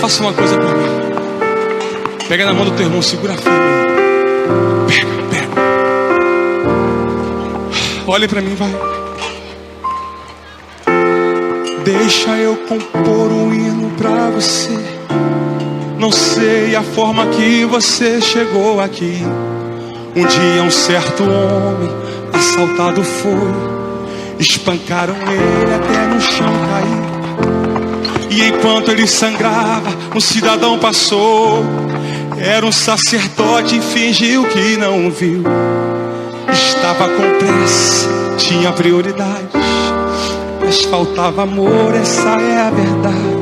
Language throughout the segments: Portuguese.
faça uma coisa por mim. Pega na mão do teu irmão, segura firme. Pega. Olhe para mim, vai. Deixa eu compor um hino pra você. Não sei a forma que você chegou aqui. Um dia um certo homem assaltado foi. Espancaram ele até no chão cair. E enquanto ele sangrava, um cidadão passou. Era um sacerdote e fingiu que não viu. Estava com pressa, tinha prioridades, mas faltava amor, essa é a verdade.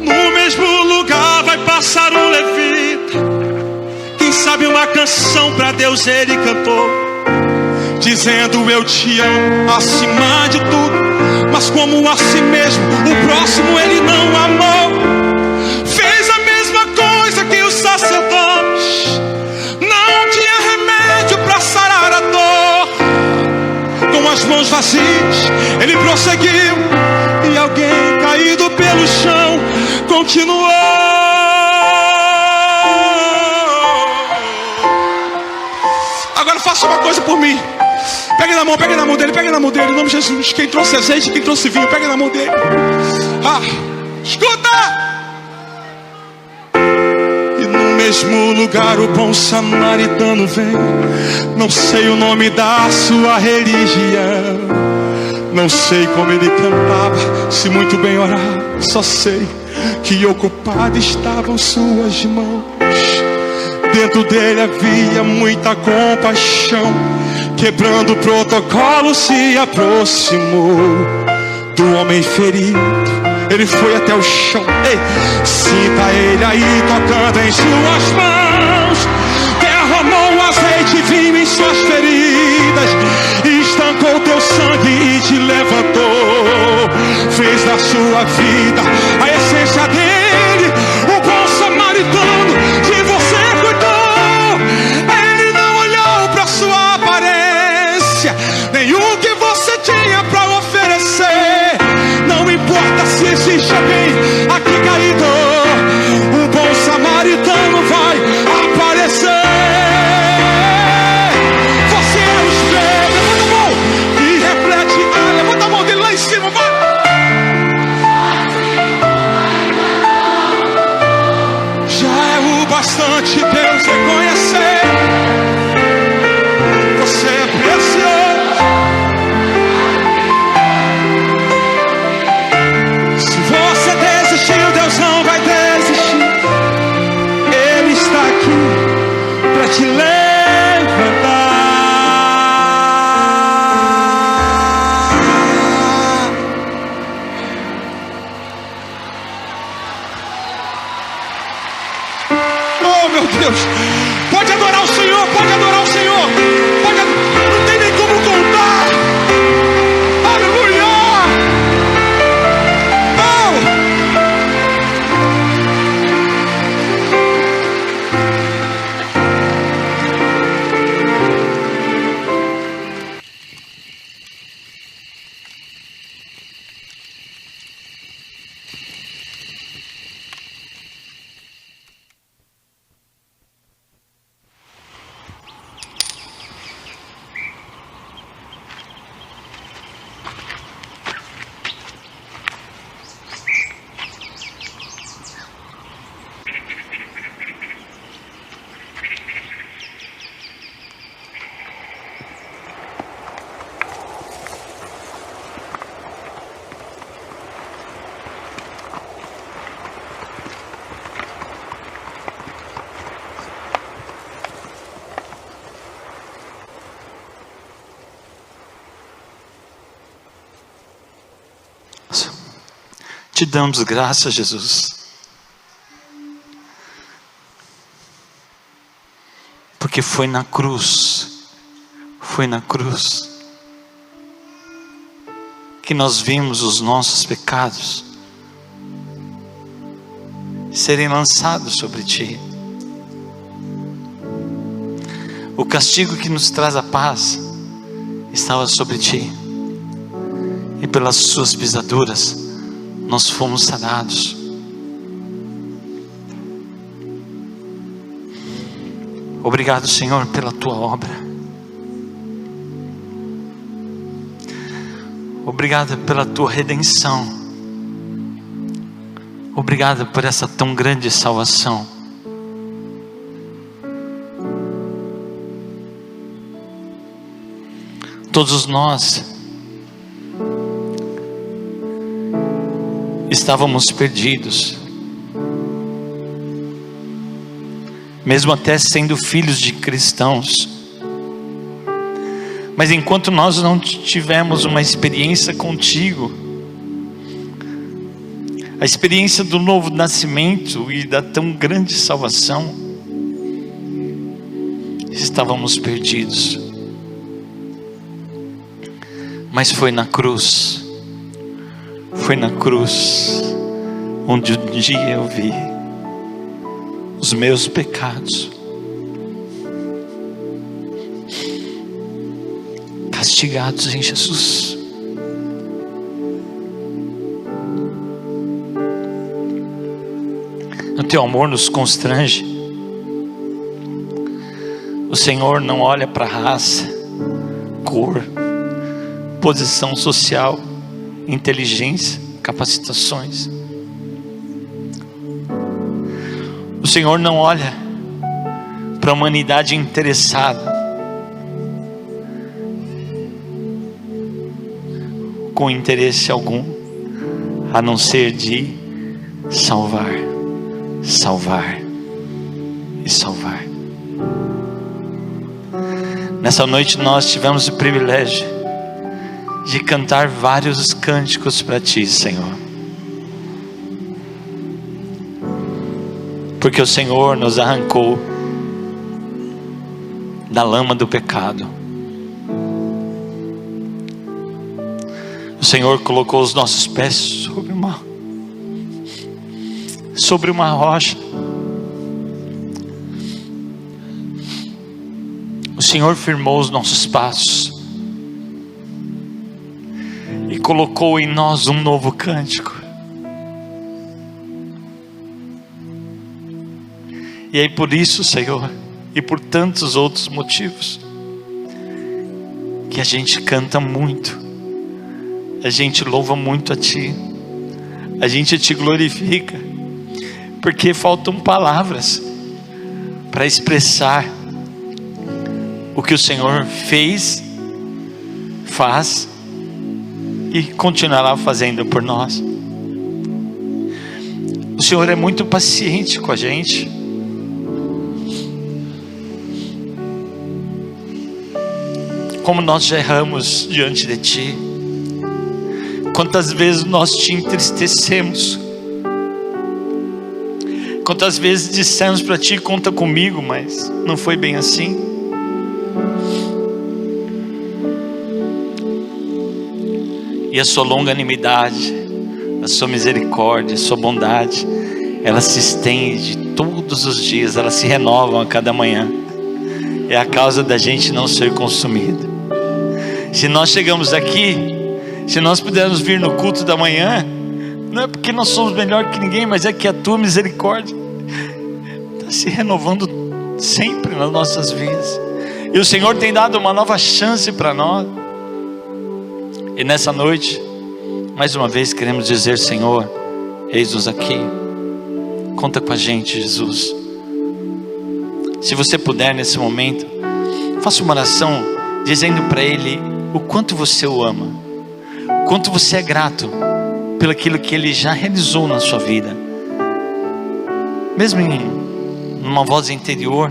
No mesmo lugar vai passar um levita. Quem sabe uma canção pra Deus ele cantou, dizendo eu te amo acima de tudo. Mas como a si mesmo, o próximo ele não amou. Fez a mesma coisa que os sacerdotes. Não tinha remédio pra sarar a dor. Com as mãos vazias, ele prosseguiu. E alguém caído pelo chão continuou. Agora faça uma coisa por mim. Pega na mão dele, pega na mão dele, em nome de Jesus. Quem trouxe azeite, quem trouxe vinho, pega na mão dele. Escuta! E no mesmo lugar o bom samaritano vem. Não sei o nome da sua religião, não sei como ele cantava, se muito bem orava. Só sei que ocupadas estavam suas mãos. Dentro dele havia muita compaixão. Quebrando o protocolo, se aproximou do homem ferido. Ele foi até o chão. Ei, sinta ele aí tocando em suas mãos. Derramou azeite e vinho em suas feridas. Estancou teu sangue e te levantou. Fez da sua vida a essência dele. O bom samaritano que você cuidou. Ele não olhou pra sua aparência, nem o que você tinha pra oferecer. Não importa se existe alguém aqui caído, o bom samaritano vai aparecer. Você é o espelho, levanta a mão e reflete. Levanta a mão dele lá em cima, vai. Já é o bastante Deus reconhecer. Você é precioso. Se você desistiu, Deus não vai desistir. Ele está aqui para te levantar. Oh, meu Deus. Pode adorar o Senhor, pode adorar o Senhor. Não tem nem como contar. Aleluia. Te damos graças, Jesus, porque foi na cruz que nós vimos os nossos pecados serem lançados sobre Ti. O castigo que nos traz a paz estava sobre Ti, e pelas Suas pisaduras nós fomos sanados. Obrigado, Senhor, pela tua obra. Obrigado pela tua redenção. Obrigado por essa tão grande salvação. Todos nós estávamos perdidos, mesmo até sendo filhos de cristãos. Mas enquanto nós não tivemos uma experiência contigo, a experiência do novo nascimento e da tão grande salvação, estávamos perdidos. Mas foi na cruz onde um dia eu vi os meus pecados castigados em Jesus. O teu amor nos constrange. O Senhor não olha para raça, cor, posição social, inteligência, capacitações. O Senhor não olha para a humanidade interessada com interesse algum, a não ser de salvar, salvar e salvar. Nessa noite nós tivemos o privilégio de cantar vários cânticos para Ti, Senhor, porque o Senhor nos arrancou da lama do pecado. O Senhor colocou os nossos pés sobre uma rocha. O Senhor firmou os nossos passos e colocou em nós um novo cântico. E aí por isso, Senhor, e por tantos outros motivos, que a gente canta muito, a gente louva muito a Ti, a gente Te glorifica, porque faltam palavras para expressar o que o Senhor fez, faz e continuará fazendo por nós. O Senhor é muito paciente com a gente. Como nós já erramos diante de Ti, quantas vezes nós Te entristecemos, quantas vezes dissemos para Ti, conta comigo, mas não foi bem assim. E a Sua longanimidade, a Sua misericórdia, a Sua bondade, ela se estende todos os dias, elas se renovam a cada manhã. É a causa da gente não ser consumido. Se nós chegamos aqui, se nós pudermos vir no culto da manhã, não é porque nós somos melhor que ninguém, mas é que a Tua misericórdia está se renovando sempre nas nossas vidas. E o Senhor tem dado uma nova chance para nós. E nessa noite, mais uma vez queremos dizer: Senhor, eis-nos aqui, conta com a gente, Jesus. Se você puder nesse momento, faça uma oração dizendo para Ele o quanto você o ama, o quanto você é grato pelo aquilo que Ele já realizou na sua vida. Mesmo em uma voz interior,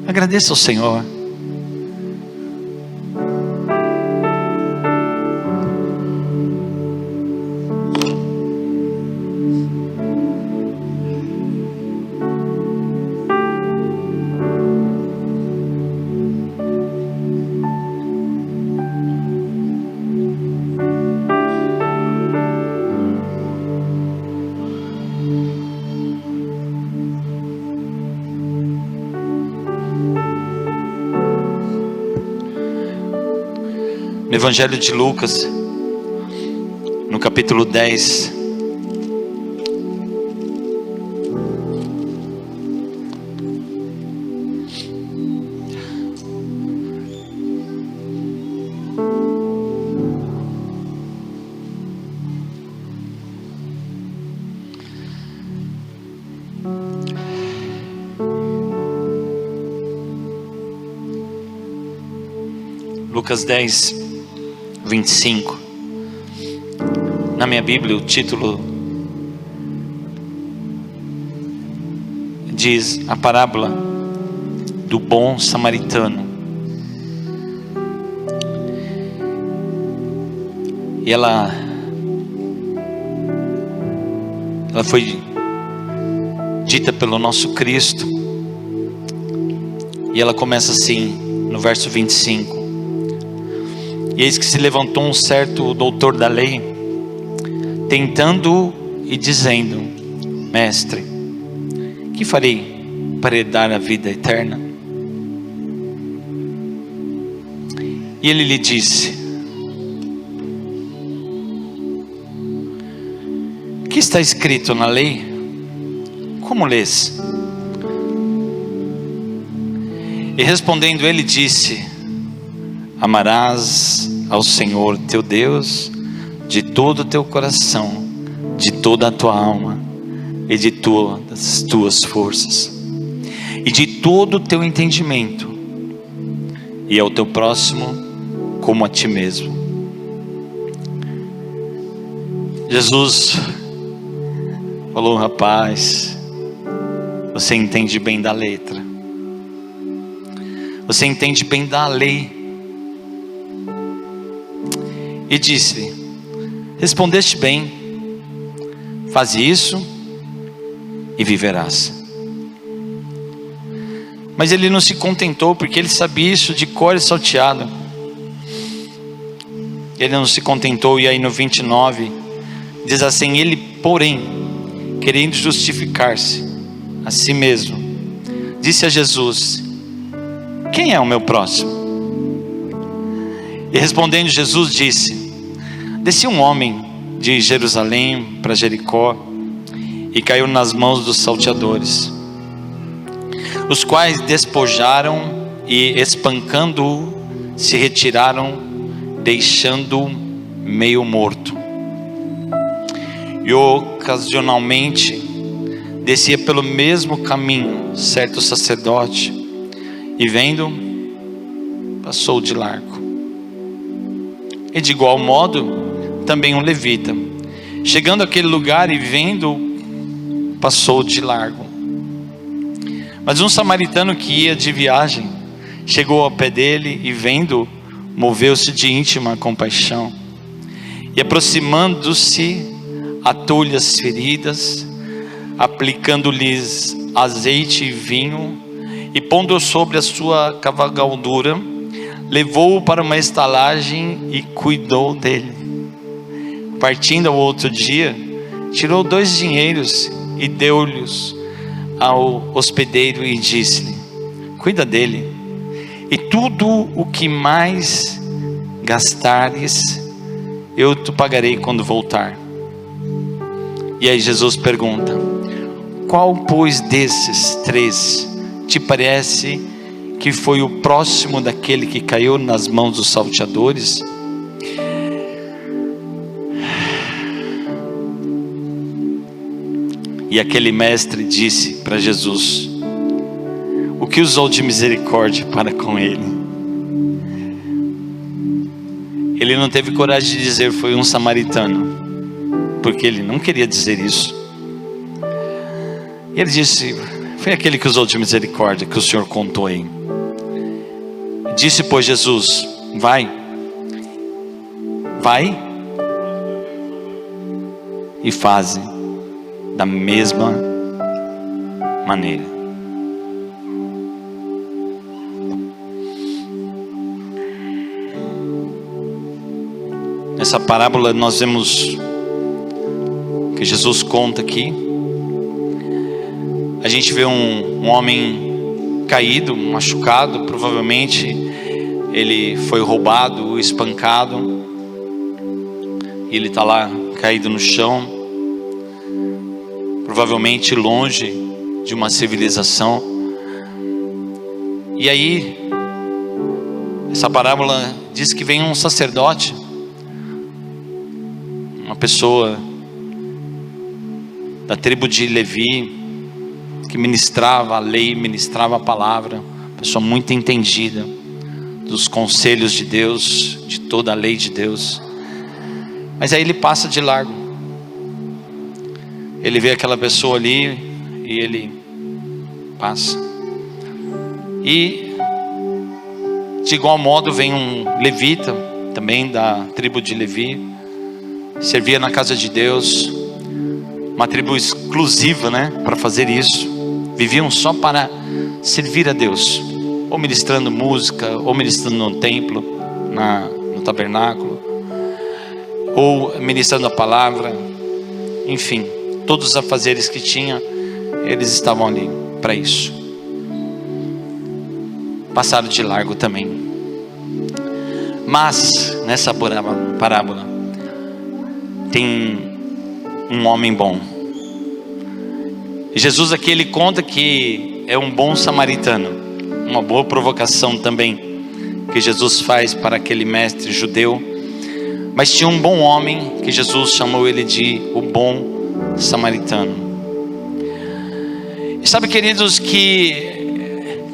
agradeça ao Senhor. No Evangelho de Lucas, no capítulo 10, Lucas 10, 25. Na minha Bíblia o título diz a parábola do bom samaritano. E ela foi dita pelo nosso Cristo. E ela começa assim, no verso 25. E eis que se levantou um certo doutor da lei, tentando e dizendo: Mestre, que farei para herdar a vida eterna? E ele lhe disse: o que está escrito na lei? Como lês? E respondendo ele disse: amarás ao Senhor teu Deus de todo o teu coração, de toda a tua alma e de todas as tuas forças, e de todo o teu entendimento, e ao teu próximo como a ti mesmo. Jesus falou: rapaz, você entende bem da letra, você entende bem da lei. E disse: respondeste bem, faze isso e viverás. Mas ele não se contentou, porque ele sabia isso de cor e salteado. Ele não se contentou, e aí no 29 diz assim: ele porém, querendo justificar-se a si mesmo, disse a Jesus: quem é o meu próximo? E respondendo Jesus disse: descia um homem de Jerusalém para Jericó, e caiu nas mãos dos salteadores, os quais despojaram e, espancando-o, se retiraram, deixando-o meio morto. E ocasionalmente descia pelo mesmo caminho certo sacerdote, e vendo, passou de largo. E de igual modo também um levita, chegando àquele lugar e vendo, passou de largo. Mas um samaritano que ia de viagem chegou ao pé dele e vendo, moveu-se de íntima compaixão, e aproximando-se, atou-lhe as feridas, aplicando-lhes azeite e vinho, e pondo sobre a sua cavalgadura, levou-o para uma estalagem e cuidou dele. Partindo ao outro dia, tirou 2 dinheiros e deu-lhes ao hospedeiro e disse-lhe: cuida dele, e tudo o que mais gastares eu te pagarei quando voltar. E aí Jesus pergunta: qual pois desses 3 te parece que foi o próximo daquele que caiu nas mãos dos salteadores? E aquele mestre disse para Jesus: o que usou de misericórdia para com ele? Ele não teve coragem de dizer foi um samaritano, porque ele não queria dizer isso. E ele disse: foi aquele que usou de misericórdia que o Senhor contou aí. Disse pois Jesus: vai e faze da mesma maneira. Nessa parábola nós vemos que Jesus conta aqui, a gente vê um homem caído, machucado, provavelmente ele foi roubado, espancado, e ele está lá caído no chão, provavelmente longe de uma civilização. E aí essa parábola diz que vem um sacerdote, uma pessoa da tribo de Levi, que ministrava a lei, ministrava a palavra, pessoa muito entendida dos conselhos de Deus, de toda a lei de Deus. Mas aí ele passa de largo. Ele vê aquela pessoa ali e ele passa. E de igual modo vem um levita, também da tribo de Levi, servia na casa de Deus, uma tribo exclusiva, né, para fazer isso. Viviam só para servir a Deus, ou ministrando música, ou ministrando no templo, no tabernáculo, ou ministrando a palavra, enfim, todos os afazeres que tinha, eles estavam ali para isso. Passaram de largo também. Mas nessa parábola tem um homem bom. E Jesus aqui ele conta que é um bom samaritano. Uma boa provocação também que Jesus faz para aquele mestre judeu. Mas tinha um bom homem que Jesus chamou ele de o bom samaritano. E sabe, queridos, que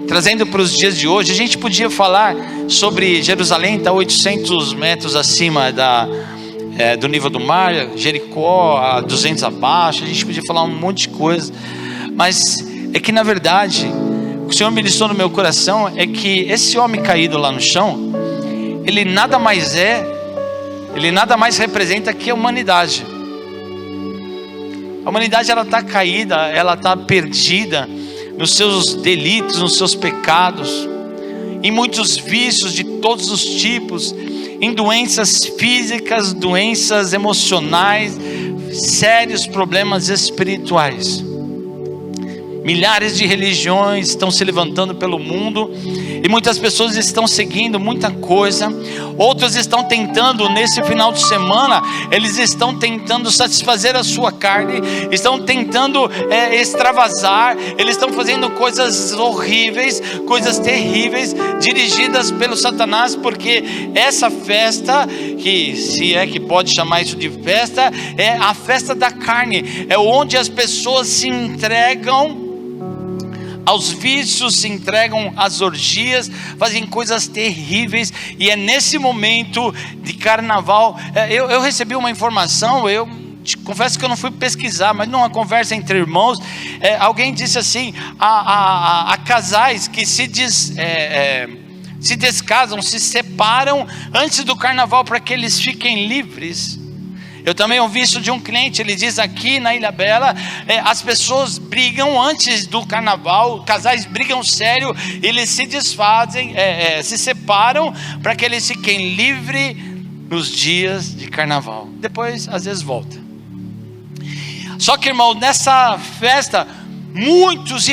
trazendo para os dias de hoje, a gente podia falar sobre Jerusalém, está 800 metros acima do nível do mar, Jericó a 200 abaixo, a gente podia falar um monte de coisa, mas é que na verdade, o que o Senhor ministrou no meu coração é que esse homem caído lá no chão, ele nada mais representa que a humanidade. A humanidade ela está caída, ela está perdida nos seus delitos, nos seus pecados, em muitos vícios de todos os tipos, em doenças físicas, doenças emocionais, sérios problemas espirituais. Milhares de religiões estão se levantando pelo mundo e muitas pessoas estão seguindo muita coisa. Outros estão tentando, nesse final de semana, eles estão tentando satisfazer a sua carne, estão tentando extravasar, eles estão fazendo coisas horríveis, coisas terríveis, dirigidas pelo Satanás, porque essa festa, que se é que pode chamar isso de festa, é a festa da carne, é onde as pessoas se entregam aos vícios, se entregam às orgias, fazem coisas terríveis. E é nesse momento de carnaval, eu recebi uma informação, eu confesso que eu não fui pesquisar, mas numa conversa entre irmãos, alguém disse assim, há casais que se descasam, se separam antes do carnaval para que eles fiquem livres. Eu também ouvi isso de um cliente, ele diz aqui na Ilha Bela, as pessoas brigam antes do carnaval, casais brigam sério, eles se desfazem, se separam para que eles fiquem livres nos dias de carnaval, depois às vezes volta. Só que, irmão, nessa festa, muitos,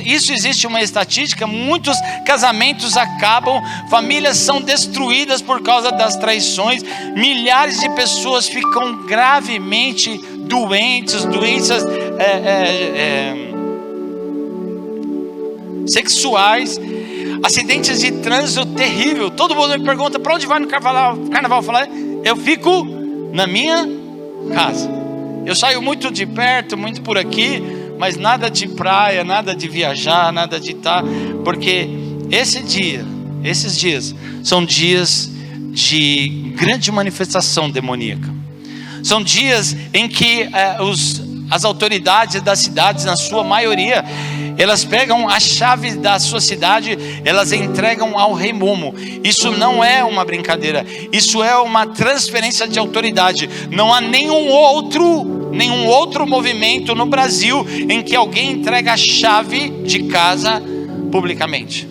isso existe uma estatística, muitos casamentos acabam, famílias são destruídas por causa das traições, milhares de pessoas ficam gravemente doentes, doenças sexuais, acidentes de trânsito terrível. Todo mundo me pergunta, para onde vai no carnaval? Eu falo, eu fico na minha casa. Eu saio muito de perto, muito por aqui, mas nada de praia, nada de viajar, nada de estar, porque esses dias são dias de grande manifestação demoníaca. São dias em que as autoridades das cidades, na sua maioria, elas pegam a chave da sua cidade, elas entregam ao rei Momo. Isso não é uma brincadeira, isso é uma transferência de autoridade. Não há nenhum outro movimento no Brasil em que alguém entrega a chave de casa publicamente.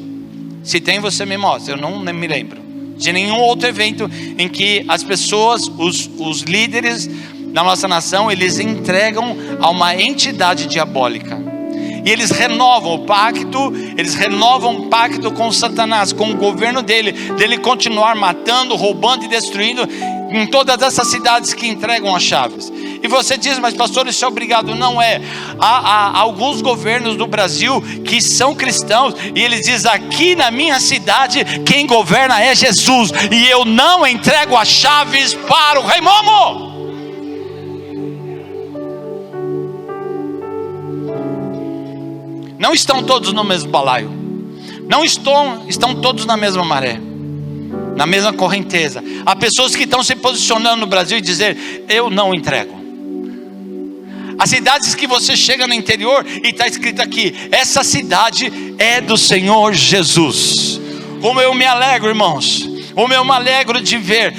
Se tem, você me mostra, eu não me lembro de nenhum outro evento em que as pessoas, os líderes da nossa nação, eles entregam a uma entidade diabólica. E eles renovam o pacto com Satanás, com o governo dele continuar matando, roubando e destruindo em todas essas cidades que entregam as chaves. E você diz, mas pastor, isso é obrigado? Não é. Há alguns governos do Brasil que são cristãos e eles dizem, aqui na minha cidade quem governa é Jesus, e eu não entrego as chaves para o rei Momo. Não estão todos no mesmo balaio, não estão todos na mesma maré, na mesma correnteza. Há pessoas que estão se posicionando no Brasil e dizer: eu não entrego. As cidades que você chega no interior e está escrito aqui: essa cidade é do Senhor Jesus. Como eu me alegro, irmãos, como eu me alegro de ver.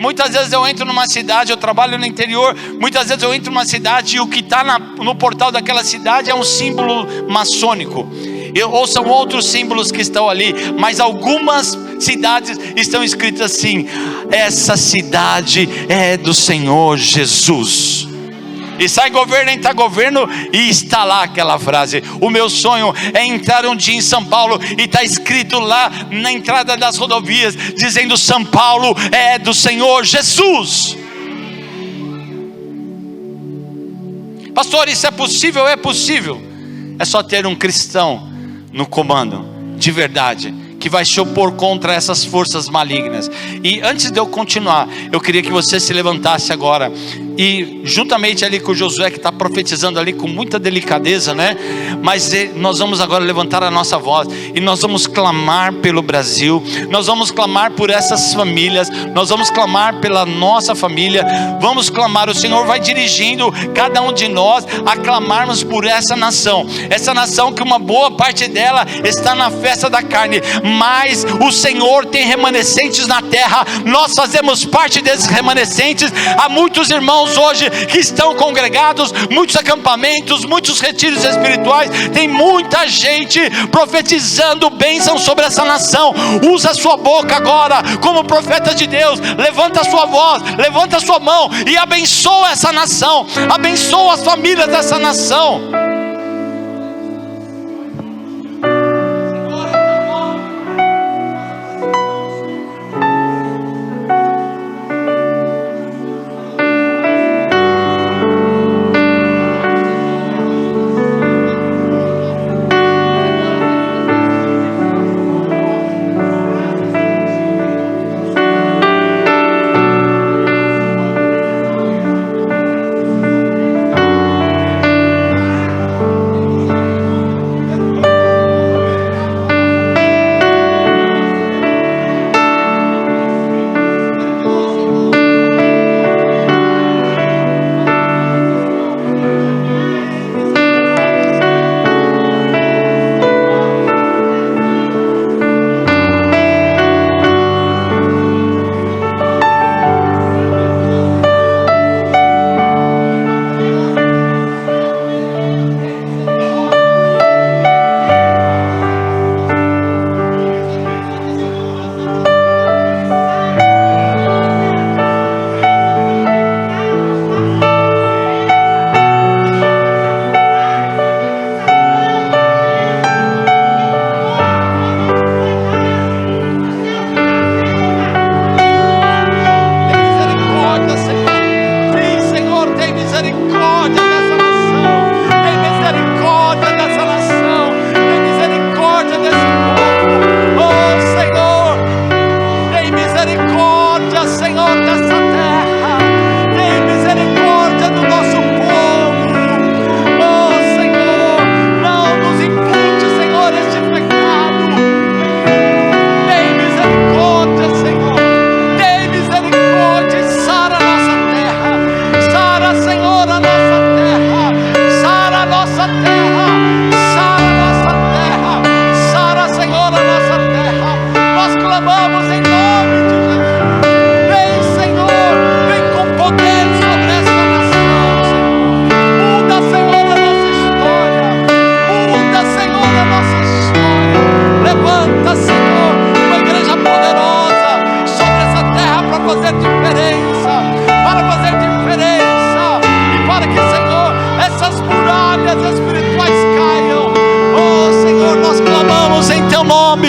Muitas vezes eu entro numa cidade, eu trabalho no interior, muitas vezes eu entro numa cidade e o que está no portal daquela cidade é um símbolo maçônico, ou são outros símbolos que estão ali, mas algumas cidades estão escritas assim: essa cidade é do Senhor Jesus. E sai governo, entra governo, e está lá aquela frase. O meu sonho é entrar um dia em São Paulo e está escrito lá na entrada das rodovias, dizendo: São Paulo é do Senhor Jesus. Pastor, isso é possível? É possível. É só ter um cristão no comando, de verdade, que vai se opor contra essas forças malignas. E antes de eu continuar, eu queria que você se levantasse agora, e juntamente ali com o Josué, que está profetizando ali com muita delicadeza, né? Mas nós vamos agora levantar a nossa voz, e nós vamos clamar pelo Brasil, nós vamos clamar por essas famílias, nós vamos clamar pela nossa família, vamos clamar. O Senhor vai dirigindo cada um de nós a clamarmos por essa nação que uma boa parte dela está na festa da carne, mas o Senhor tem remanescentes na terra. Nós fazemos parte desses remanescentes. Há muitos irmãos hoje que estão congregados, muitos acampamentos, muitos retiros espirituais. Tem muita gente profetizando bênção sobre essa nação. Usa a sua boca agora como profeta de Deus. Levanta a sua voz, levanta a sua mão e abençoa essa nação, abençoa as famílias dessa nação.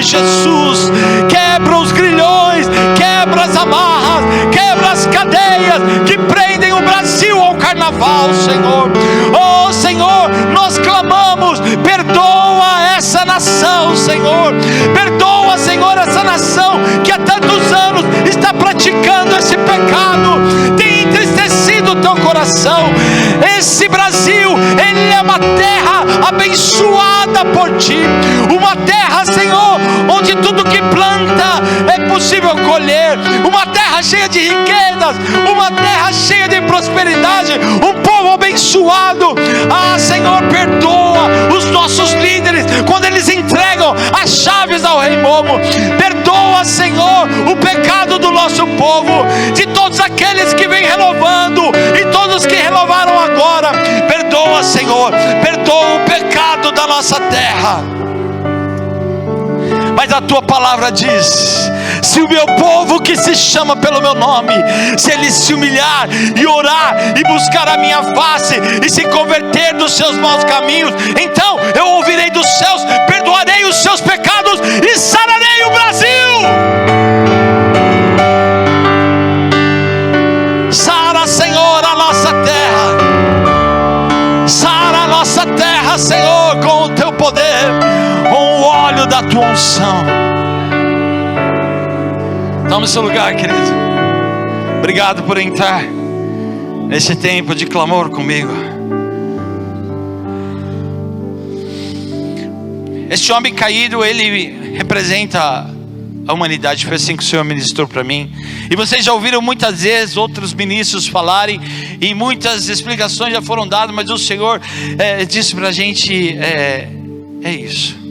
Jesus, quebra os grilhões, quebra as amarras, quebra as cadeias que prendem o Brasil ao carnaval, Senhor. Oh Senhor, nós clamamos, perdoa essa nação, Senhor, perdoa, Senhor, essa nação que há tantos anos está praticando esse pecado, tem entristecido o teu coração. Esse Brasil, ele é uma terra abençoada por ti, uma uma terra, Senhor, onde tudo que planta é possível colher, uma terra cheia de riquezas, uma terra cheia de prosperidade, um povo abençoado. Senhor, perdoa os nossos líderes quando eles entregam as chaves ao rei Momo. Perdoa, Senhor, o pecado do nosso povo, de todos aqueles que vêm renovando e todos que renovaram agora. Perdoa, Senhor, perdoa o pecado da nossa terra. Mas a tua palavra diz: se o meu povo que se chama pelo meu nome, se ele se humilhar e orar e buscar a minha face e se converter dos seus maus caminhos, então eu ouvirei dos céus, perdoarei os seus pecados e sararei o Brasil. Sara, Senhor, a nossa terra. Sara a nossa terra, Senhor, com o teu poder, com o óleo da tua unção. Tome seu lugar, querido. Obrigado por entrar nesse tempo de clamor comigo. Este homem caído, ele representa a humanidade. Foi assim que o Senhor ministrou para mim. E vocês já ouviram muitas vezes outros ministros falarem, e muitas explicações já foram dadas, mas o Senhor disse para a gente: é isso.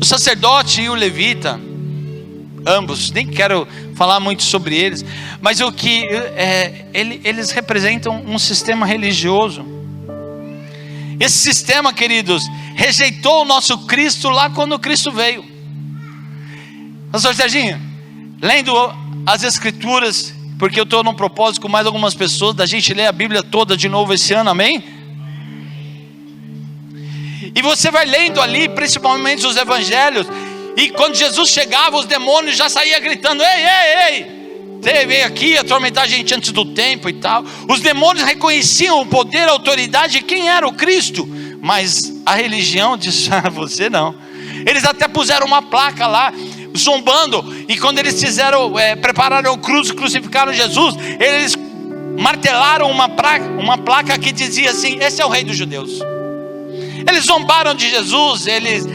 O sacerdote e o levita, ambos, nem quero falar muito sobre eles, mas o que eles representam um sistema religioso. Esse sistema, queridos, rejeitou o nosso Cristo lá quando Cristo veio. Pastor Serginho, lendo as Escrituras, porque eu estou num propósito com mais algumas pessoas, da gente ler a Bíblia toda de novo esse ano, amém? E você vai lendo ali, principalmente os evangelhos, e quando Jesus chegava, os demônios já saíam gritando: ei, ei, ei, você veio aqui atormentar a gente antes do tempo e tal. Os demônios reconheciam o poder, a autoridade de quem era o Cristo, mas a religião disse: você não. Eles até puseram uma placa lá, zombando, e quando eles prepararam o cruz, crucificaram Jesus, eles martelaram uma placa que dizia assim: esse é o rei dos judeus. Eles zombaram de Jesus, eles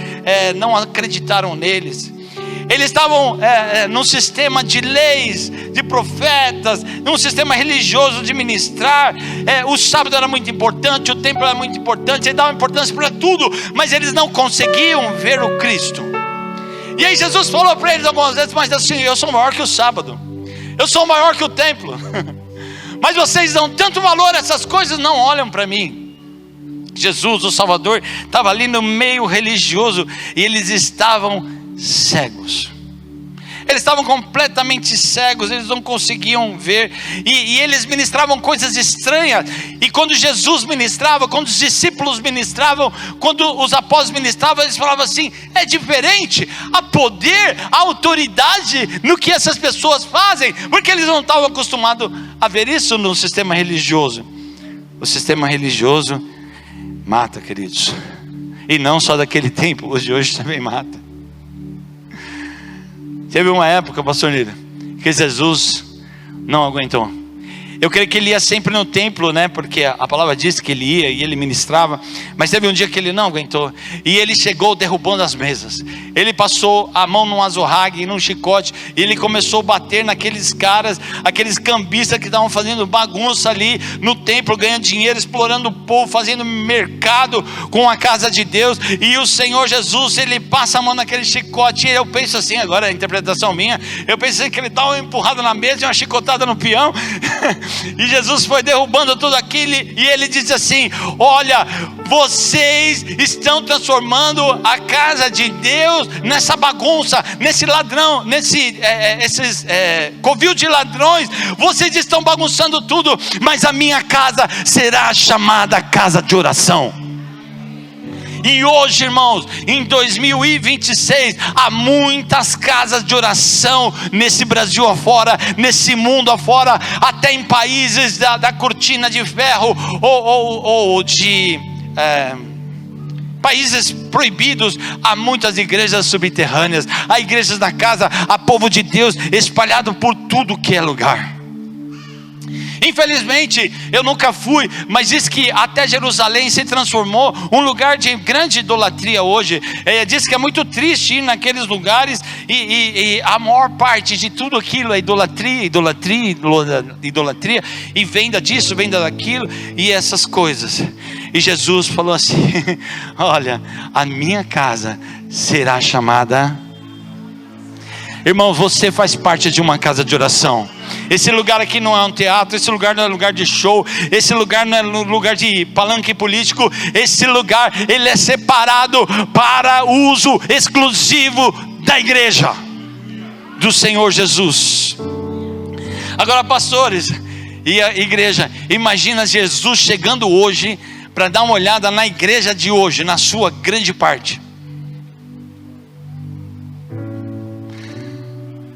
não acreditaram neles. Eles estavam num sistema de leis, de profetas, num sistema religioso de ministrar. O sábado era muito importante, o templo era muito importante, eles davam importância para tudo, mas eles não conseguiam ver o Cristo. E aí Jesus falou para eles algumas vezes: mas assim, eu sou maior que o sábado, eu sou maior que o templo, mas vocês dão tanto valor a essas coisas, não olham para mim. Jesus, o Salvador, estava ali no meio religioso, e eles estavam cegos. Eles estavam completamente cegos, eles não conseguiam ver, e eles ministravam coisas estranhas. E quando Jesus ministrava, quando os discípulos ministravam, quando os apóstolos ministravam, eles falavam assim: é diferente, há poder, há autoridade no que essas pessoas fazem, porque eles não estavam acostumados a ver isso no sistema religioso. O sistema religioso mata, queridos, e não só daquele tempo, hoje também mata. Teve uma época, pastor Nilo, que Jesus não aguentou. Eu creio que ele ia sempre no templo, né? Porque a palavra diz que ele ia e ele ministrava. Mas teve um dia que ele não aguentou, e ele chegou derrubando as mesas. Ele passou a mão num azorrague, num chicote, e ele começou a bater naqueles caras, aqueles cambistas que estavam fazendo bagunça ali no templo, ganhando dinheiro, explorando o povo, fazendo mercado com a casa de Deus. E o Senhor Jesus, ele passa a mão naquele chicote, e eu penso assim, agora a interpretação minha, eu pensei que ele dá uma empurrada na mesa e uma chicotada no peão. E Jesus foi derrubando tudo aquilo, e ele disse assim: olha, vocês estão transformando a casa de Deus nessa bagunça, nesse ladrão, esses covil de ladrões. Vocês estão bagunçando tudo, mas a minha casa será chamada casa de oração. E hoje, irmãos, em 2026, há muitas casas de oração nesse Brasil afora, nesse mundo afora, até em países da cortina de ferro, ou de países proibidos. Há muitas igrejas subterrâneas, há igrejas na casa, há povo de Deus espalhado por tudo que é lugar. Infelizmente, eu nunca fui, mas diz que até Jerusalém se transformou um lugar de grande idolatria hoje. Diz que é muito triste ir naqueles lugares e a maior parte de tudo aquilo é idolatria, e venda disso, venda daquilo e essas coisas. E Jesus falou assim: olha, a minha casa será chamada... Irmão, você faz parte de uma casa de oração. Esse lugar aqui não é um teatro, esse lugar não é lugar de show, esse lugar não é lugar de palanque político. Esse lugar, ele é separado para uso exclusivo da igreja do Senhor Jesus. Agora, pastores e a igreja, imagina Jesus chegando hoje para dar uma olhada na igreja de hoje, na sua grande parte.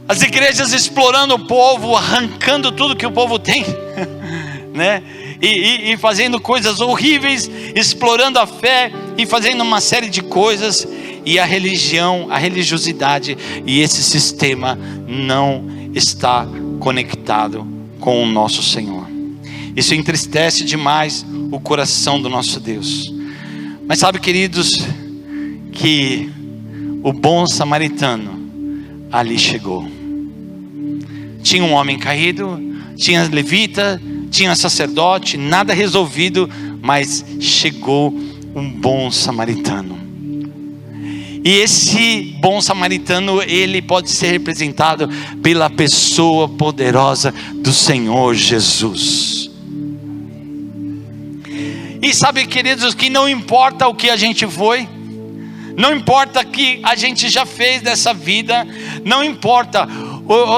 As igrejas explorando o povo, arrancando tudo que o povo tem, né? E fazendo coisas horríveis, explorando a fé e fazendo uma série de coisas. E a religião, a religiosidade e esse sistema não está conectado com o nosso Senhor. Isso entristece demais o coração do nosso Deus. Mas sabe, queridos, que o bom samaritano ali chegou. Tinha um homem caído, tinha levita, tinha sacerdote, nada resolvido, mas chegou um bom samaritano. E esse bom samaritano, ele pode ser representado pela pessoa poderosa do Senhor Jesus. E sabe, queridos, que não importa o que a gente foi, não importa o que a gente já fez dessa vida, não importa,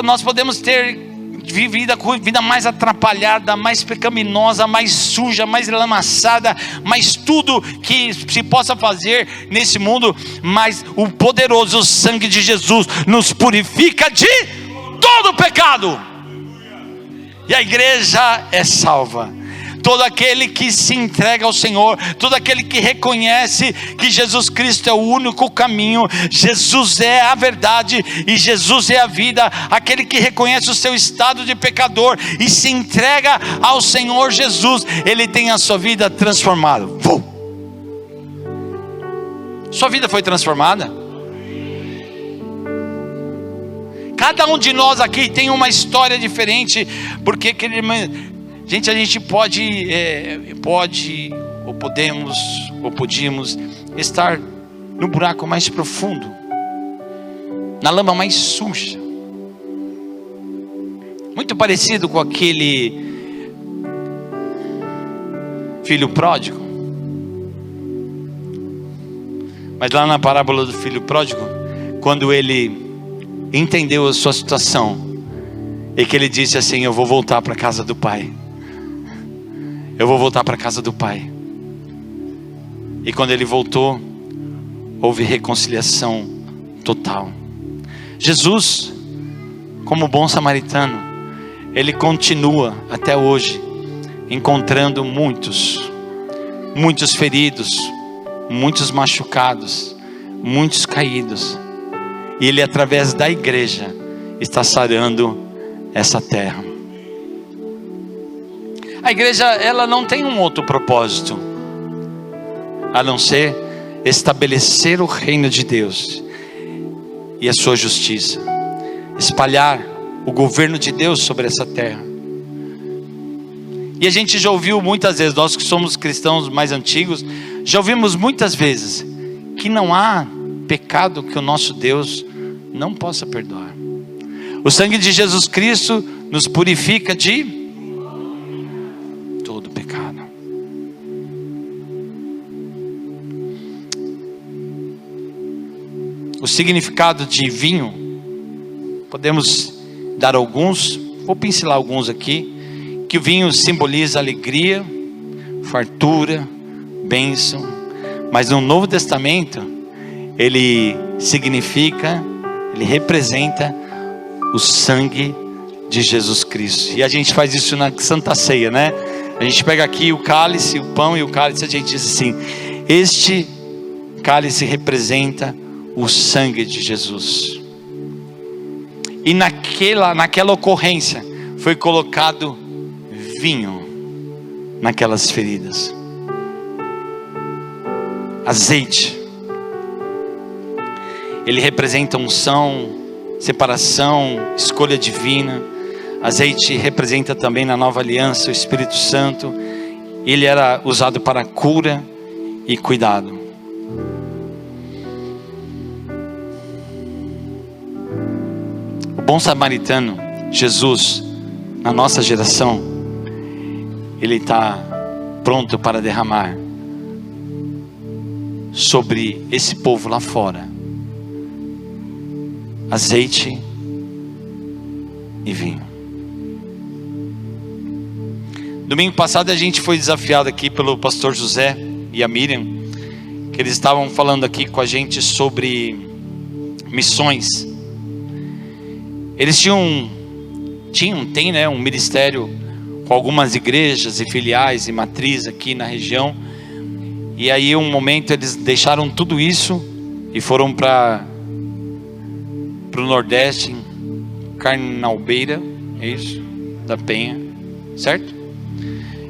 nós podemos ter vivido a vida mais atrapalhada, mais pecaminosa, mais suja, mais lamaçada, mais tudo que se possa fazer nesse mundo, mas o poderoso sangue de Jesus nos purifica de todo o pecado, e a igreja é salva. Todo aquele que se entrega ao Senhor, todo aquele que reconhece que Jesus Cristo é o único caminho, Jesus é a verdade e Jesus é a vida, aquele que reconhece o seu estado de pecador e se entrega ao Senhor Jesus, ele tem a sua vida transformada. Sua vida foi transformada? Cada um de nós aqui tem uma história diferente, porque gente, a gente pode ou podemos ou podíamos estar no buraco mais profundo, na lama mais suja, muito parecido com aquele filho pródigo. Mas lá na parábola do filho pródigo, quando ele entendeu a sua situação, e que ele disse assim: eu vou voltar para a casa do pai. Eu vou voltar para a casa do pai. E quando ele voltou, houve reconciliação total. Jesus, como bom samaritano, ele continua até hoje encontrando muitos feridos, muitos machucados, muitos caídos. E ele, através da igreja, está sarando essa terra. A igreja, ela não tem um outro propósito a não ser estabelecer o reino de Deus e a sua justiça, espalhar o governo de Deus sobre essa terra. E a gente já ouviu muitas vezes, nós que somos cristãos mais antigos, já ouvimos muitas vezes que não há pecado que o nosso Deus não possa perdoar. O sangue de Jesus Cristo nos purifica de todo pecado. O significado de vinho, podemos dar alguns, vou pincelar alguns aqui, que o vinho simboliza alegria, fartura, bênção, mas no Novo Testamento, ele significa, ele representa o sangue de Jesus Cristo. E a gente faz isso na Santa Ceia, né? A gente pega aqui o cálice, o pão e o cálice, a gente diz assim: este cálice representa o sangue de Jesus. E naquela ocorrência foi colocado vinho naquelas feridas. Azeite, ele representa unção, separação, escolha divina. Azeite representa também na nova aliança o Espírito Santo. Ele era usado para cura e cuidado. O bom samaritano, Jesus, na nossa geração, ele está pronto para derramar sobre esse povo lá fora azeite e vinho. Domingo passado a gente foi desafiado aqui pelo pastor José e a Miriam, que eles estavam falando aqui com a gente sobre missões. Eles tem, né, um ministério com algumas igrejas e filiais e matriz aqui na região. E aí um momento eles deixaram tudo isso e foram para o Nordeste, em Carnalbeira, é isso? Da Penha, certo?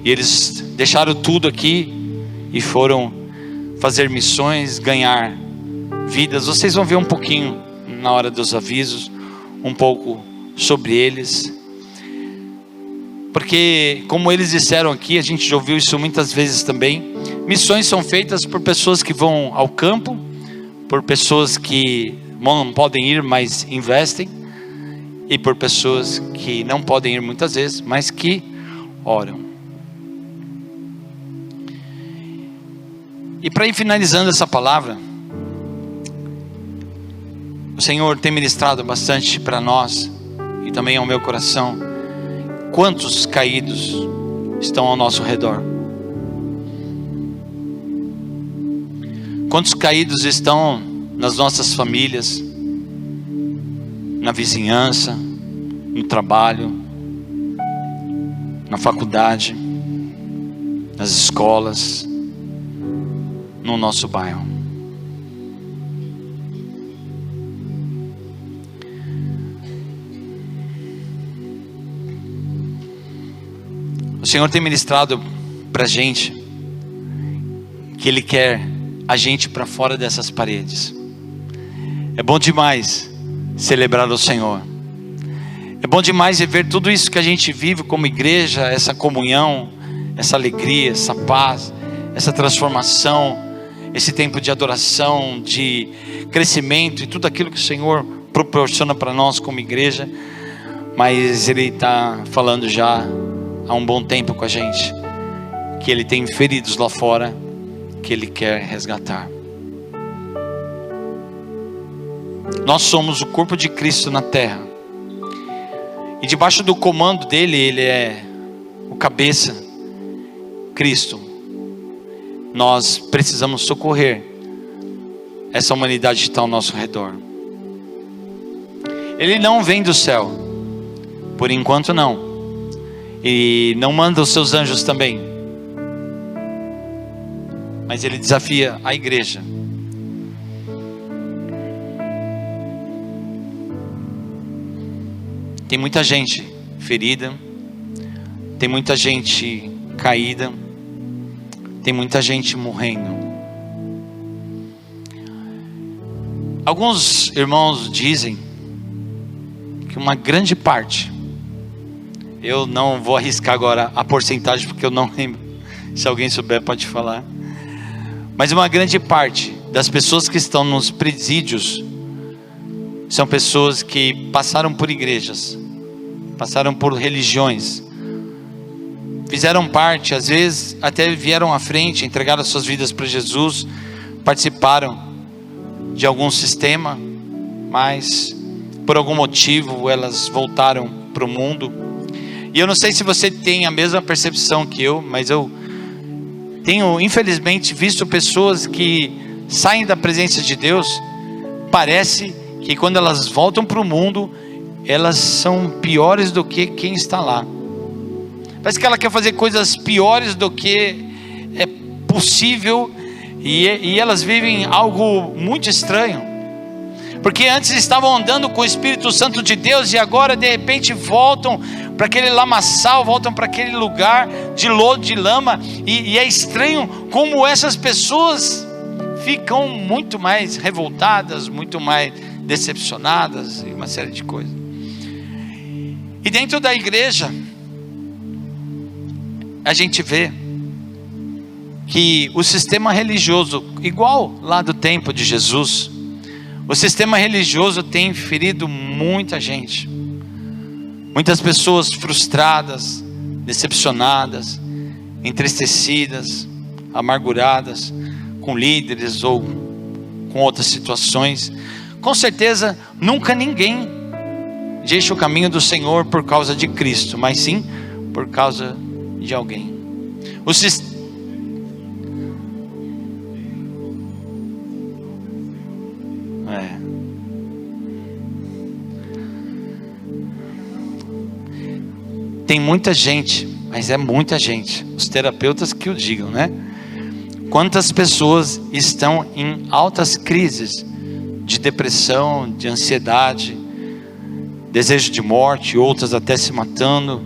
E eles deixaram tudo aqui e foram fazer missões, ganhar vidas. Vocês vão ver um pouquinho na hora dos avisos, um pouco sobre eles. Porque, como eles disseram aqui, a gente já ouviu isso muitas vezes também. Missões são feitas por pessoas que vão ao campo, por pessoas que não podem ir, mas investem, e por pessoas que não podem ir muitas vezes, mas que oram. E para ir finalizando essa palavra, o Senhor tem ministrado bastante para nós, e também ao meu coração. Quantos caídos estão ao nosso redor? Quantos caídos estão nas nossas famílias, na vizinhança, no trabalho, na faculdade, nas escolas, no nosso bairro? O Senhor tem ministrado para a gente que Ele quer a gente para fora dessas paredes. É bom demais celebrar o Senhor. É bom demais ver tudo isso que a gente vive como igreja, essa comunhão, essa alegria, essa paz, essa transformação, esse tempo de adoração, de crescimento e tudo aquilo que o Senhor proporciona para nós como igreja. Mas Ele está falando já há um bom tempo com a gente, que Ele tem feridos lá fora, que Ele quer resgatar. Nós somos o corpo de Cristo na terra, e debaixo do comando dele, Ele é o cabeça, Cristo. Nós precisamos socorrer essa humanidade que está ao nosso redor. Ele não vem do céu, por enquanto não, e não manda os seus anjos também, mas Ele desafia a igreja. Tem muita gente ferida, tem muita gente caída, tem muita gente morrendo. Alguns irmãos dizem que uma grande parte, eu não vou arriscar agora a porcentagem porque eu não lembro, se alguém souber pode falar, mas uma grande parte das pessoas que estão nos presídios são pessoas que passaram por igrejas, passaram por religiões, fizeram parte, às vezes até vieram à frente, entregaram suas vidas para Jesus, participaram de algum sistema, mas por algum motivo elas voltaram para o mundo. E eu não sei se você tem a mesma percepção que eu, mas eu tenho infelizmente visto pessoas que saem da presença de Deus, parece que quando elas voltam para o mundo, elas são piores do que quem está lá. Parece que ela quer fazer coisas piores do que é possível, e elas vivem algo muito estranho, porque antes estavam andando com o Espírito Santo de Deus, e agora de repente voltam para aquele lamaçal, voltam para aquele lugar de lodo, de lama, e é estranho como essas pessoas ficam muito mais revoltadas, muito mais decepcionadas, e uma série de coisas. E dentro da igreja, a gente vê que o sistema religioso, igual lá do tempo de Jesus, o sistema religioso tem ferido muita gente, muitas pessoas frustradas, decepcionadas, entristecidas, amarguradas, com líderes ou com outras situações. Com certeza, nunca ninguém deixa o caminho do Senhor por causa de Cristo, mas sim por causa de alguém. Tem muita gente, mas é muita gente, os terapeutas que o digam, né? Quantas pessoas estão em altas crises de depressão, de ansiedade, desejo de morte, outras até se matando,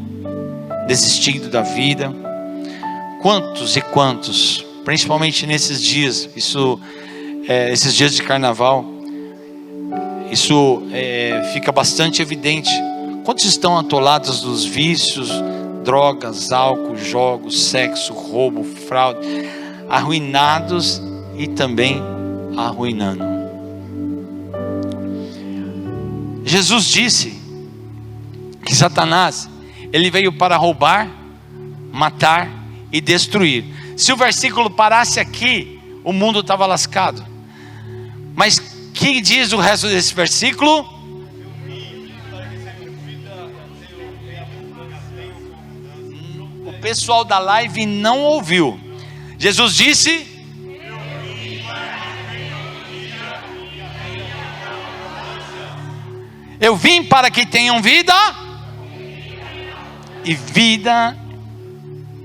desistindo da vida. Quantos e quantos, principalmente nesses dias, esses dias de carnaval, isso fica bastante evidente. Quantos estão atolados dos vícios, drogas, álcool, jogos, sexo, roubo, fraude, arruinados e também arruinando. Jesus disse que Satanás, ele veio para roubar, matar e destruir. Se o versículo parasse aqui, o mundo estava lascado. Mas o que diz o resto desse versículo? O pessoal da live não ouviu. Jesus disse: eu vim para que tenham vida e vida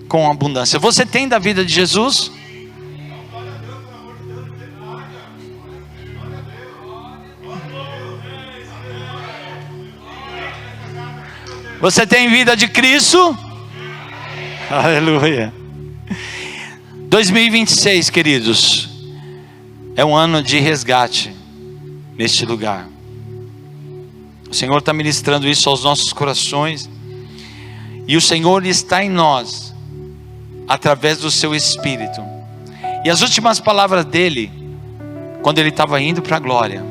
com abundância. Você tem da vida de Jesus? Você tem vida de Cristo? Aleluia. 2026, queridos, é um ano de resgate neste lugar. O Senhor está ministrando isso aos nossos corações, e o Senhor está em nós através do seu Espírito. E as últimas palavras dele, quando ele estava indo para a glória,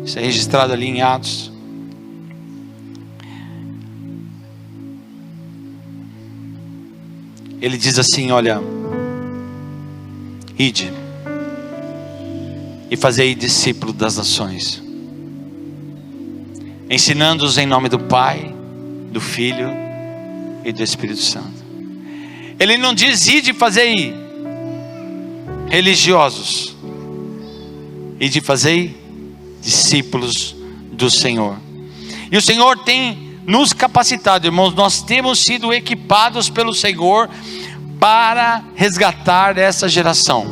isso é registrado ali em Atos. Ele diz assim: olha, ide e fazei discípulos das nações, ensinando-os em nome do Pai, do Filho e do Espírito Santo. Ele não diz ide e fazei religiosos, ide e fazei discípulos do Senhor. E o Senhor tem nos capacitado, irmãos. Nós temos sido equipados pelo Senhor para resgatar essa geração.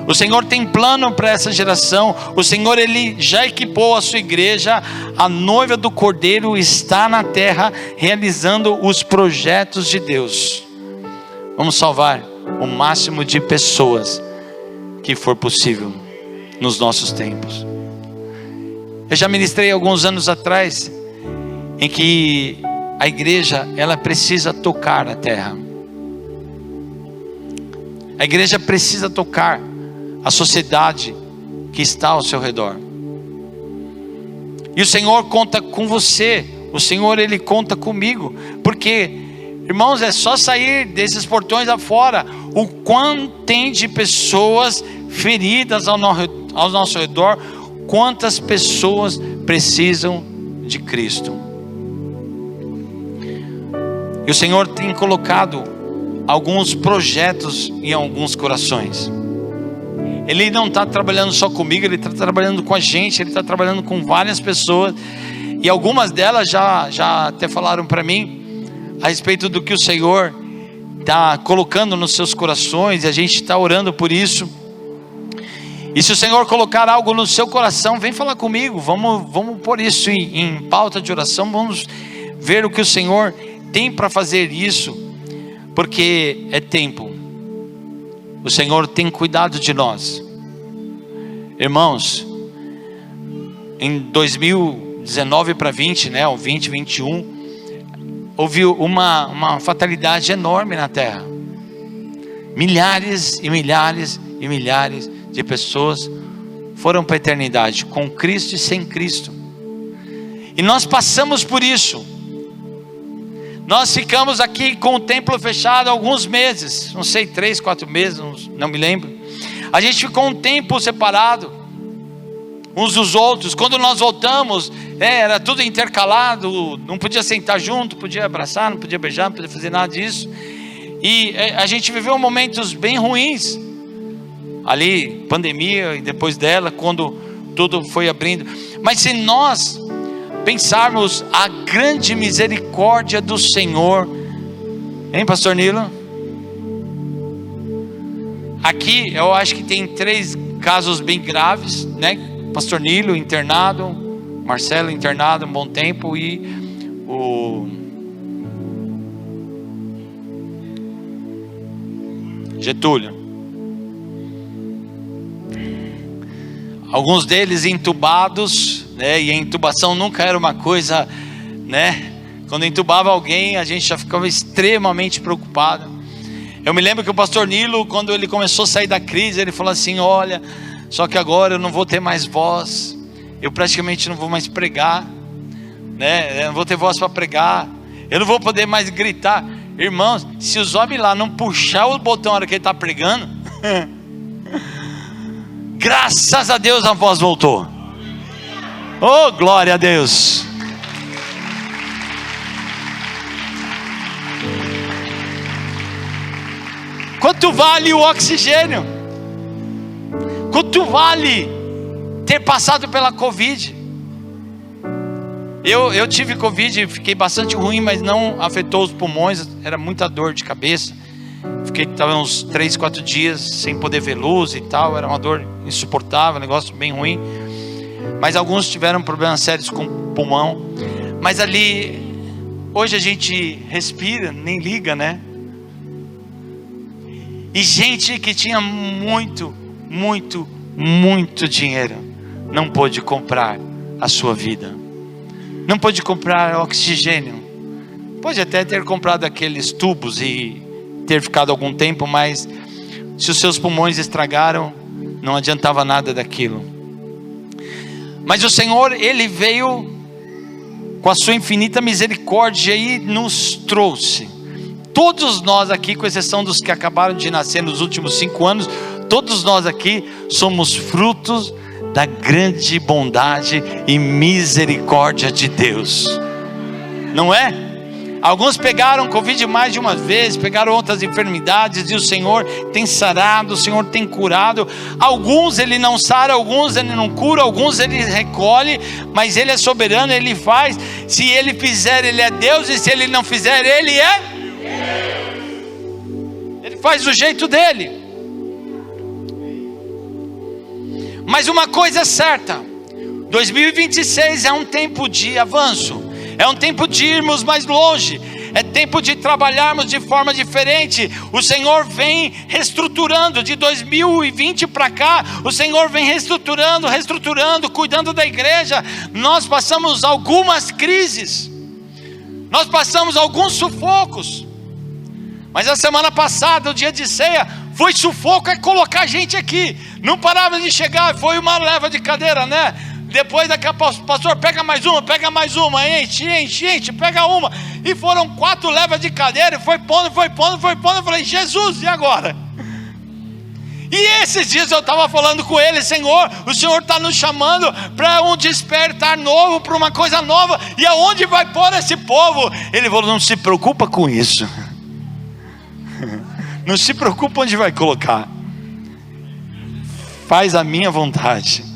O Senhor tem plano para essa geração. O Senhor, ele já equipou a sua igreja. A noiva do Cordeiro está na terra realizando os projetos de Deus. Vamos salvar o máximo de pessoas que for possível nos nossos tempos. Eu já ministrei alguns anos atrás em que a igreja, ela precisa tocar a terra. A igreja precisa tocar a sociedade que está ao seu redor. E o Senhor conta com você. O Senhor, ele conta comigo. Porque, irmãos, é só sair desses portões afora. O quanto tem de pessoas feridas ao nosso redor. Quantas pessoas precisam de Cristo. E o Senhor tem colocado alguns projetos em alguns corações. Ele não está trabalhando só comigo, ele está trabalhando com a gente, ele está trabalhando com várias pessoas. E algumas delas já até falaram para mim a respeito do que o Senhor está colocando nos seus corações, e a gente está orando por isso. E se o Senhor colocar algo no seu coração, vem falar comigo. Vamos pôr isso em pauta de oração. Vamos ver o que o Senhor tem para fazer isso, porque é tempo. O Senhor tem cuidado de nós. Irmãos, em 2019 para 20, né, ou 2021, houve uma fatalidade enorme na terra. Milhares e milhares e milhares de pessoas foram para a eternidade, com Cristo e sem Cristo. E nós passamos por isso. Nós ficamos aqui com o templo fechado alguns meses, não sei, 3, 4 meses, não me lembro. A gente ficou um tempo separado uns dos outros. Quando nós voltamos, era tudo intercalado, não podia sentar junto, podia abraçar, não podia beijar, não podia fazer nada disso. E a gente viveu momentos bem ruins ali, pandemia, e depois dela, quando tudo foi abrindo. Mas se nós pensarmos a grande misericórdia do Senhor, hein, pastor Nilo? Aqui eu acho que tem 3 casos bem graves, né? Pastor Nilo internado, Marcelo internado um bom tempo, e o Getúlio. Alguns deles entubados, né? E a intubação nunca era uma coisa, né? Quando entubava alguém, a gente já ficava extremamente preocupado. Eu me lembro que o pastor Nilo, quando ele começou a sair da crise, ele falou assim: olha, só que agora eu não vou ter mais voz, eu praticamente não vou mais pregar, né? Eu não vou ter voz para pregar, eu não vou poder mais gritar. Irmãos, se os homens lá não puxar o botão na hora que ele está pregando, graças a Deus a voz voltou. Oh, glória a Deus. Quanto vale o oxigênio? Quanto vale ter passado pela Covid? Eu tive Covid, fiquei bastante ruim, mas não afetou os pulmões, era muita dor de cabeça. Fiquei uns 3, 4 dias sem poder ver luz e tal, era uma dor insuportável, um negócio bem ruim. Mas alguns tiveram problemas sérios com o pulmão. Mas ali, hoje a gente respira, nem liga, né? E gente que tinha muito, muito, muito dinheiro, não pôde comprar a sua vida. Não pôde comprar oxigênio. Pode até ter comprado aqueles tubos e ter ficado algum tempo, mas se os seus pulmões estragaram, não adiantava nada daquilo. Mas o Senhor, Ele veio com a sua infinita misericórdia e nos trouxe. Todos nós aqui, com exceção dos que acabaram de nascer nos últimos 5 anos, todos nós aqui somos frutos da grande bondade e misericórdia de Deus, não é? Alguns pegaram Covid mais de uma vez, pegaram outras enfermidades, e o Senhor tem sarado, o Senhor tem curado. Alguns Ele não sara, alguns Ele não cura, alguns Ele recolhe, mas Ele é soberano, Ele faz. Se Ele fizer, Ele é Deus, e se Ele não fizer, Ele é Deus. Ele faz do jeito dEle. Mas uma coisa é certa, 2026 é um tempo de avanço, é um tempo de irmos mais longe, é tempo de trabalharmos de forma diferente. O Senhor vem reestruturando, de 2020 para cá, o Senhor vem reestruturando, cuidando da igreja. Nós passamos algumas crises, nós passamos alguns sufocos, mas a semana passada, o dia de ceia, foi sufoco, é colocar gente aqui, não parava de chegar, foi uma leva de cadeira, né? Depois daqui a pouco, pastor, pega mais uma, enche, pega uma, e foram 4 levas de cadeira, foi pondo, eu falei, Jesus, e agora? E esses dias eu estava falando com ele: Senhor, o Senhor está nos chamando para um despertar novo, para uma coisa nova, e aonde vai pôr esse povo? Ele falou: não se preocupa com isso, não se preocupa onde vai colocar, faz a minha vontade.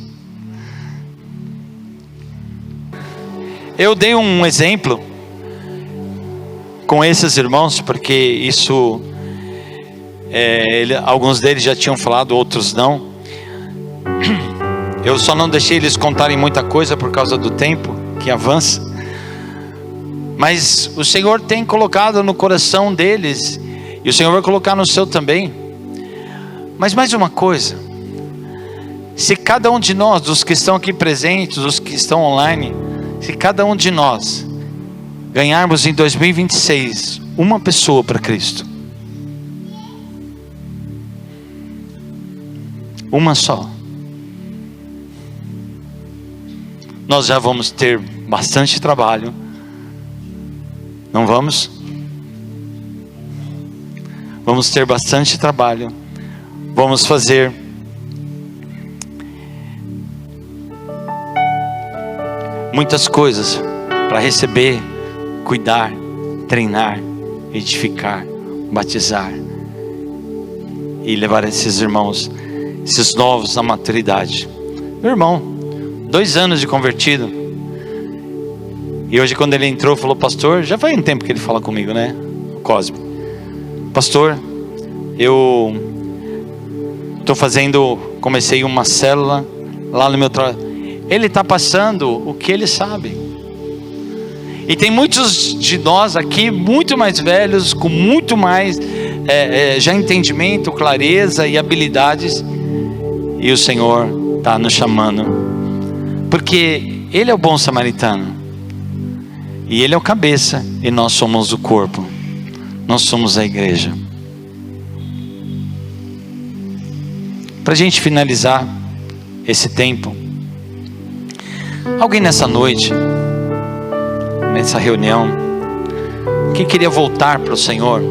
Eu dei um exemplo com esses irmãos, porque isso, alguns deles já tinham falado, outros não. Eu só não deixei eles contarem muita coisa por causa do tempo que avança. Mas o Senhor tem colocado no coração deles, e o Senhor vai colocar no seu também. Mas mais uma coisa: se cada um de nós, dos que estão aqui presentes, os que estão online, se cada um de nós ganharmos em 2026 uma pessoa para Cristo, uma só, nós já vamos ter bastante trabalho. Não vamos? Vamos ter bastante trabalho. Vamos fazer muitas coisas para receber, cuidar, treinar, edificar, batizar e levar esses irmãos, esses novos à maturidade. Meu irmão, 2 anos de convertido, e hoje quando ele entrou falou: pastor, já faz um tempo que ele fala comigo, né, o Cosme, pastor, eu comecei uma célula lá no meu trabalho. Ele está passando o que ele sabe. E tem muitos de nós aqui muito mais velhos, com muito mais já entendimento, clareza e habilidades, e o Senhor está nos chamando, porque Ele é o bom samaritano, e Ele é o cabeça, e nós somos o corpo, nós somos a igreja. Para a gente finalizar esse tempo, alguém nessa noite, nessa reunião, que queria voltar para o Senhor,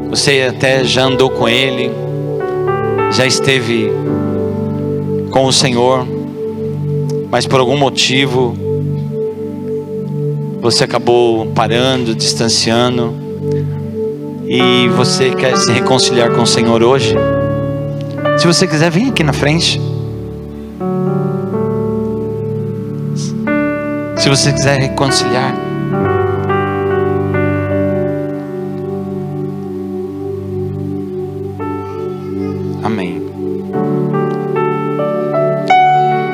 você até já andou com Ele, já esteve com o Senhor, mas por algum motivo você acabou parando, distanciando, e você quer se reconciliar com o Senhor hoje? Se você quiser, vem aqui na frente. Se você quiser reconciliar, amém.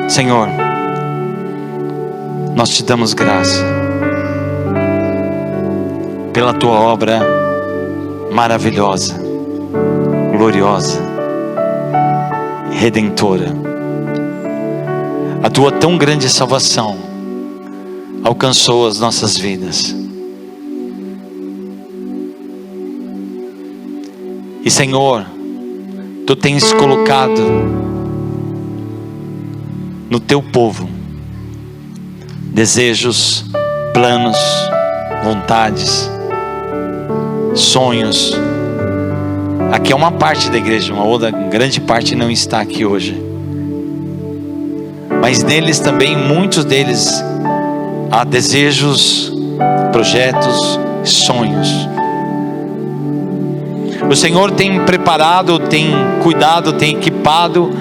Senhor, nós te damos graça pela tua obra maravilhosa, gloriosa, redentora. A tua tão grande salvação alcançou as nossas vidas. E Senhor, tu tens colocado no teu povo desejos, planos, vontades, sonhos. Aqui é uma parte da igreja, uma outra grande parte não está aqui hoje, mas neles também, muitos deles, há desejos, projetos, sonhos. O Senhor tem preparado, tem cuidado, tem equipado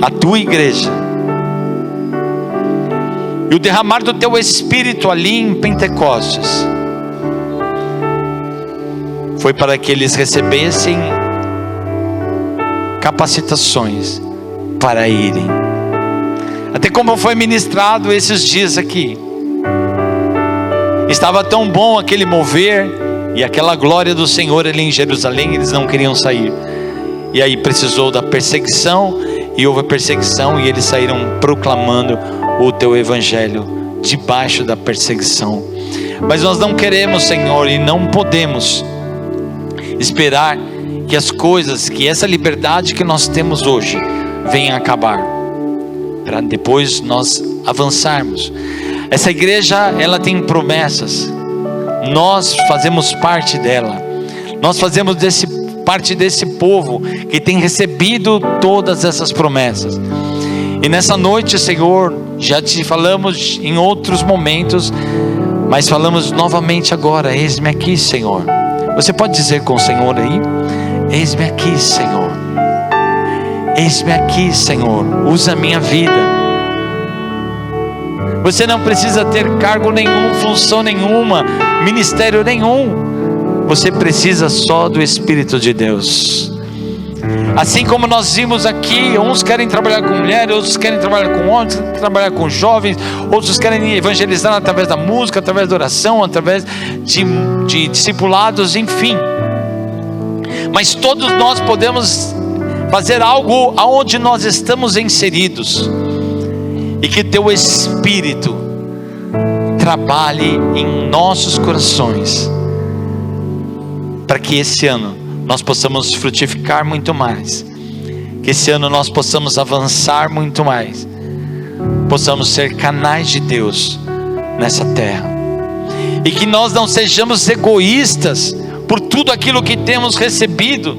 a tua igreja. E o derramar do teu Espírito ali em Pentecostes foi para que eles recebessem capacitações para irem. Até como foi ministrado esses dias aqui, estava tão bom aquele mover e aquela glória do Senhor ali em Jerusalém, eles não queriam sair. E aí precisou da perseguição, e houve perseguição, e eles saíram proclamando o teu evangelho debaixo da perseguição. Mas nós não queremos, Senhor, e não podemos esperar que as coisas, que essa liberdade que nós temos hoje venha a acabar, para depois nós avançarmos. Essa igreja, ela tem promessas, nós fazemos parte dela, nós fazemos parte desse povo que tem recebido todas essas promessas. E nessa noite, Senhor, já te falamos em outros momentos, mas falamos novamente agora: eis-me aqui, Senhor. Você pode dizer com o Senhor aí: eis-me aqui, Senhor. Eis-me aqui, Senhor. Usa a minha vida. Você não precisa ter cargo nenhum, função nenhuma, ministério nenhum. Você precisa só do Espírito de Deus. Assim como nós vimos aqui, uns querem trabalhar com mulheres, outros querem trabalhar com homens, trabalhar com jovens, outros querem evangelizar através da música, através da oração, através de discipulados, enfim. Mas todos nós podemos fazer algo aonde nós estamos inseridos, e que teu Espírito trabalhe em nossos corações, para que esse ano nós possamos frutificar muito mais, que esse ano nós possamos avançar muito mais, possamos ser canais de Deus nessa terra, e que nós não sejamos egoístas por tudo aquilo que temos recebido,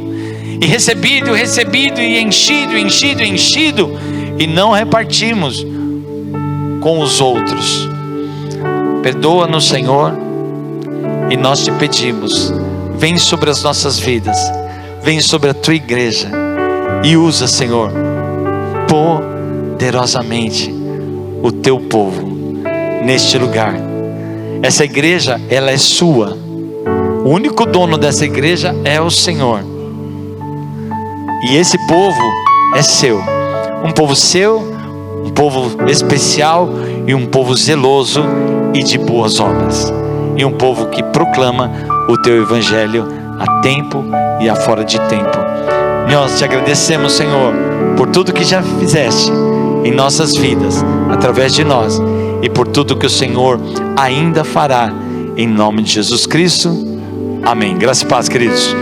e enchido, e não repartimos com os outros. Perdoa-nos, Senhor, e nós te pedimos, vem sobre as nossas vidas, vem sobre a tua igreja, e usa, Senhor, poderosamente o teu povo neste lugar. Essa igreja, ela é sua, o único dono dessa igreja é o Senhor, e esse povo é seu, um povo seu, um povo especial, e um povo zeloso e de boas obras, e um povo que proclama o teu evangelho a tempo e a fora de tempo. Nós te agradecemos, Senhor, por tudo que já fizeste em nossas vidas, através de nós, e por tudo que o Senhor ainda fará, em nome de Jesus Cristo, amém. Graça e paz, queridos.